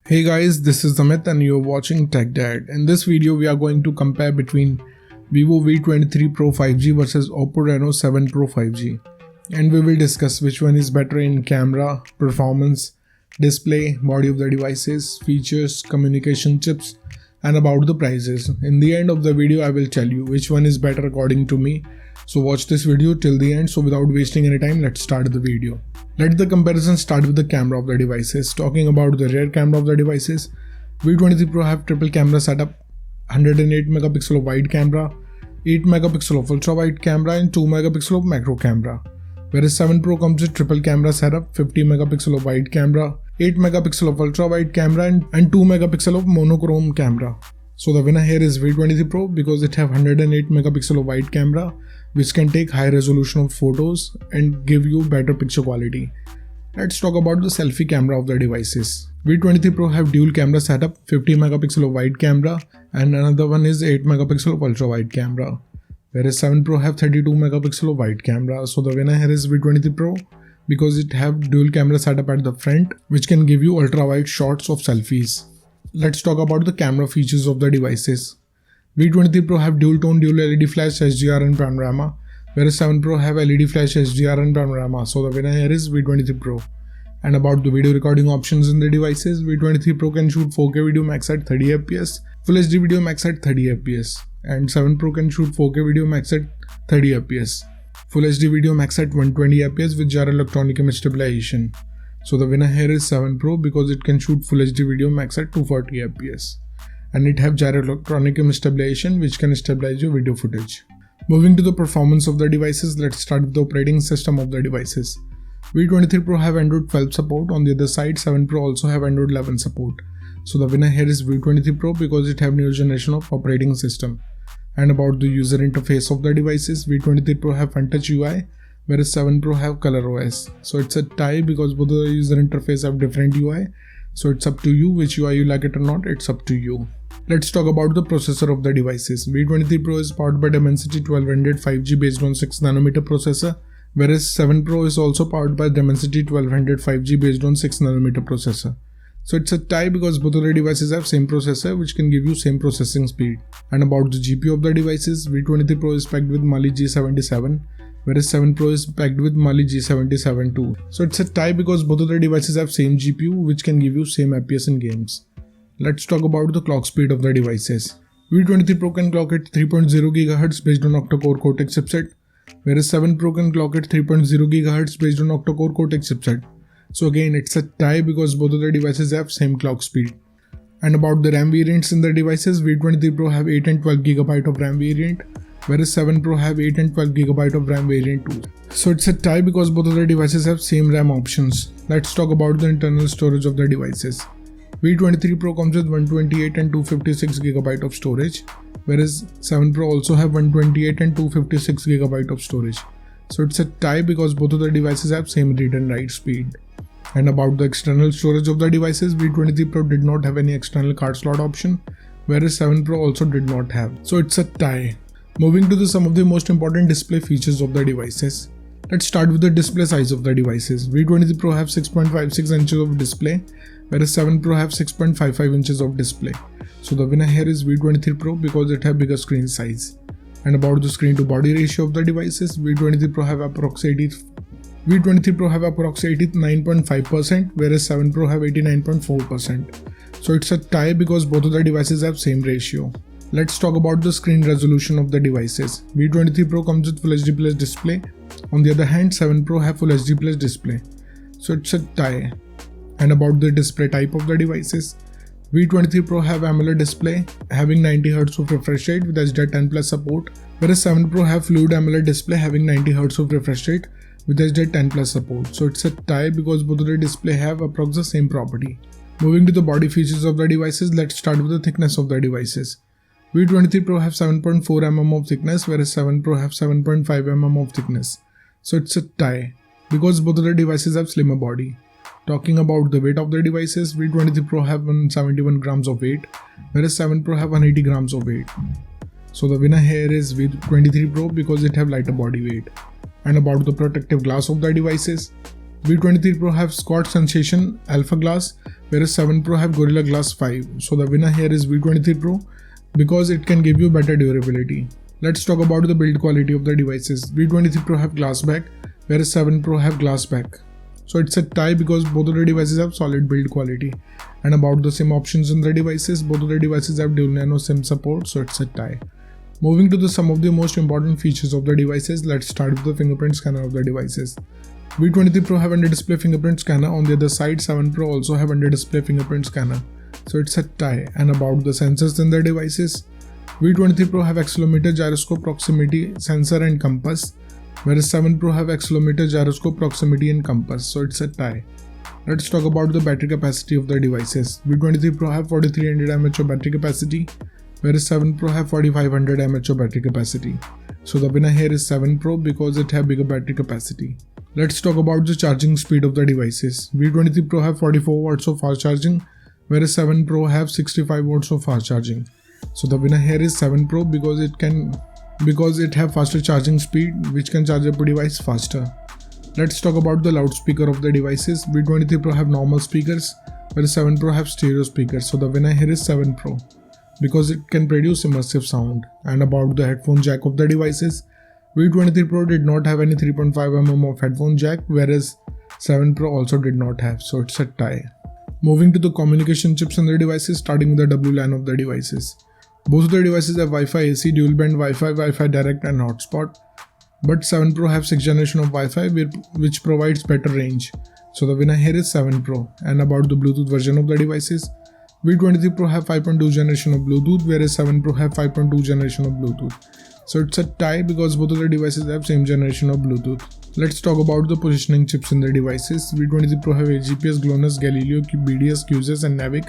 Hey guys, this is Amit and you're watching Tech Dad. In this video, we are going to compare between Vivo V23 Pro 5G versus Oppo Reno 7 Pro 5G. And we will discuss which one is better in camera, performance, display, body of the devices, features, communication chips, and about the prices. In the end of the video, I will tell you which one is better according to me. So watch this video till the end. So without wasting any time, let's start the video. Let the comparison start with the camera of the devices. Talking about the rear camera of the devices, V23 Pro have triple camera setup, 108 megapixel of wide camera, 8 megapixel of ultra wide camera and 2 megapixel of macro camera. Whereas 7 Pro comes with triple camera setup, 50 megapixel of wide camera, 8 megapixel of ultra wide camera and 2 megapixel of monochrome camera. So the winner here is V23 Pro because it have 108 megapixel of wide camera, which can take high resolution of photos and give you better picture quality. Let's talk about the selfie camera of the devices. V23 Pro have dual camera setup, 50 megapixel of wide camera and another one is 8 megapixel of ultra wide camera. Whereas 7 Pro have 32 megapixel of wide camera. So the winner here is V23 Pro because it have dual camera setup at the front, which can give you ultra wide shots of selfies. Let's talk about the camera features of the devices. V23 Pro have dual tone, dual LED flash, HDR and panorama, whereas 7 Pro have LED flash, HDR and panorama. So the winner here is V23 Pro. And about the video recording options in the devices, V23 Pro can shoot 4K video max at 30 fps, Full HD video max at 30 fps, and 7 Pro can shoot 4K video max at 30 fps, Full HD video max at 120 fps with gyro electronic image stabilization. So the winner here is 7 Pro because it can shoot Full HD video max at 240 fps. And it have gyro electronic image stabilization which can stabilize your video footage. Moving to the performance of the devices, let's start with the operating system of the devices. V23 Pro have Android 12 support. On the other side, 7 Pro also have Android 11 support. So the winner here is V23 Pro because it have new generation of operating system. And about the user interface of the devices, V23 Pro have FunTouch UI, whereas 7 Pro have ColorOS. So it's a tie because both the user interface have different UI. So it's up to you which UI you like it or not, it's up to you. Let's talk about the processor of the devices. V23 Pro is powered by Dimensity 1200 5G based on 6nm processor, whereas 7 Pro is also powered by Dimensity 1200 5G based on 6nm processor. So it's a tie because both of the devices have same processor which can give you same processing speed. And about the GPU of the devices, V23 Pro is packed with Mali G77, whereas 7 Pro is packed with Mali G77 too. So it's a tie because both of the devices have same GPU which can give you same FPS in games. Let's talk about the clock speed of the devices. V23 Pro can clock at 3.0 GHz based on octa-core Cortex chipset, whereas 7 Pro can clock at 3.0 GHz based on octa-core Cortex chipset. So again, it's a tie because both of the devices have same clock speed. And about the RAM variants in the devices, V23 Pro have 8 and 12 GB of RAM variant, whereas 7 Pro have 8 and 12 GB of RAM variant too. So it's a tie because both of the devices have same RAM options. Let's talk about the internal storage of the devices. V23 Pro comes with 128 and 256 GB of storage, whereas 7 Pro also have 128 and 256 GB of storage. So it's a tie because both of the devices have same read and write speed. And about the external storage of the devices, V23 Pro did not have any external card slot option, whereas 7 Pro also did not have. So it's a tie. Moving to some of the most important display features of the devices. Let's start with the display size of the devices. V23 Pro have 6.56 inches of display, whereas 7 Pro have 6.55 inches of display. So the winner here is V23 Pro because it have bigger screen size. And about the screen to body ratio of the devices, V23 Pro have approximately 9.5%, whereas 7 Pro have 89.4%. So it's a tie because both of the devices have same ratio. Let's talk about the screen resolution of the devices. V23 Pro comes with Full HD Plus display. On the other hand, 7 Pro have Full HD Plus display. So it's a tie. And about the display type of the devices, V23 Pro have AMOLED display having 90Hz of refresh rate with HDR10 Plus support, whereas 7 Pro have Fluid AMOLED display having 90Hz of refresh rate with HDR10 Plus support. So it's a tie because both of the display have approximately the same property. Moving to the body features of the devices, let's start with the thickness of the devices. V23 Pro have 7.4 mm of thickness, whereas 7 Pro have 7.5 mm of thickness. So it's a tie because both of the devices have slimmer body. Talking about the weight of the devices, V23 Pro have 171 grams of weight, whereas 7 Pro have 180 grams of weight. So the winner here is V23 Pro because it have lighter body weight. And about the protective glass of the devices, V23 Pro have Scotch Sensation Alpha Glass whereas 7 Pro have Gorilla Glass 5. So the winner here is V23 Pro because it can give you better durability. Let's talk about the build quality of the devices. V23 Pro have glass back, whereas 7 Pro have glass back. So it's a tie because both of the devices have solid build quality. And about the SIM options in the devices, both of the devices have dual nano SIM support, so it's a tie. Moving to some of the most important features of the devices, let's start with the fingerprint scanner of the devices. V23 Pro have under-display fingerprint scanner. On the other side, 7 Pro also have under-display fingerprint scanner. So it's a tie. And about the sensors in the devices, V23 Pro have accelerometer, gyroscope, proximity sensor and compass, whereas 7 Pro have accelerometer, gyroscope, proximity and compass. So it's a tie. Let's talk about the battery capacity of the devices. V23 Pro have 4300 mAh of battery capacity, whereas 7 Pro have 4500 mAh of battery capacity. So the winner here is 7 Pro because it have bigger battery capacity. Let's talk about the charging speed of the devices. V23 Pro have 44 watts of fast charging, whereas 7 Pro have 65 watts of fast charging. So the winner here is 7 Pro because it have faster charging speed which can charge up a device faster. Let's talk about the loudspeaker of the devices. V23 Pro have normal speakers, whereas 7 Pro have stereo speakers. So the winner here is 7 Pro because it can produce immersive sound. And about the headphone jack of the devices, V23 Pro did not have any 3.5mm of headphone jack, whereas 7 Pro also did not have, so it's a tie. Moving to the communication chips in the devices, starting with the WLAN of the devices. Both of the devices have Wi-Fi AC, dual band Wi-Fi, Wi-Fi direct and hotspot. But 7 Pro have 6th generation of Wi-Fi which provides better range. So the winner here is 7 Pro. And about the Bluetooth version of the devices, V23 Pro have 5.2 generation of Bluetooth, whereas 7 Pro have 5.2 generation of Bluetooth. So it's a tie because both of the devices have same generation of Bluetooth. Let's talk about the positioning chips in the devices. V23 Pro have AGPS, GLONASS, Galileo, BDS, QSS and NAVIC,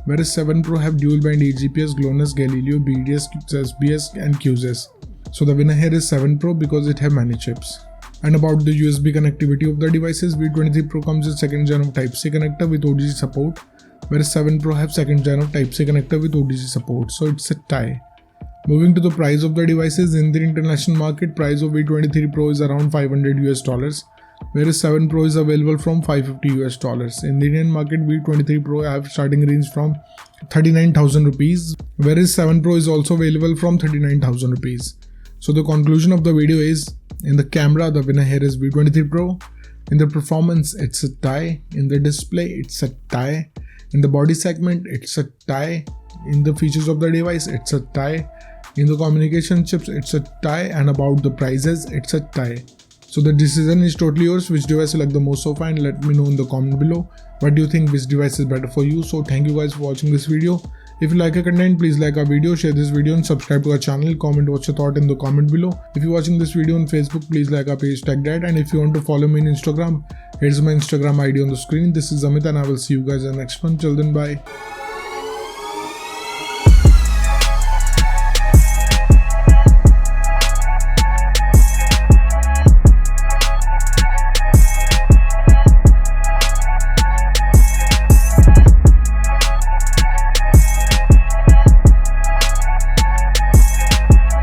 whereas 7 Pro have dual band AGPS, GLONASS, Galileo, BDS, SBS and QSS. So the winner here is 7 Pro because it have many chips. And about the USB connectivity of the devices, V23 Pro comes with 2nd gen of Type-C connector with ODG support, whereas 7 Pro have 2nd gen of Type-C connector with ODG support. So it's a tie. Moving to the price of the devices, in the international market, price of V23 Pro is around $500, whereas 7 Pro is available from $550. In the Indian market, V23 Pro have starting range from 39,000 rupees, whereas 7 Pro is also available from 39,000 rupees. So the conclusion of the video is, in the camera, the winner here is V23 Pro. In the performance, it's a tie. In the display, it's a tie. In the body segment, it's a tie. In the features of the device, it's a tie. In the communication chips, it's a tie. And about the prices, it's a tie. So the decision is totally yours. Which device you like the most so far, and let me know in the comment below. What do you think, which device is better for you? So thank you guys for watching this video. If you like our content, please like our video, share this video and subscribe to our channel. Comment what's your thought in the comment below. If you're watching this video on Facebook, please like our page TechDad. And if you want to follow me on Instagram, here's my Instagram ID on the screen. This is Amit and I will see you guys in the next one. Till then, bye.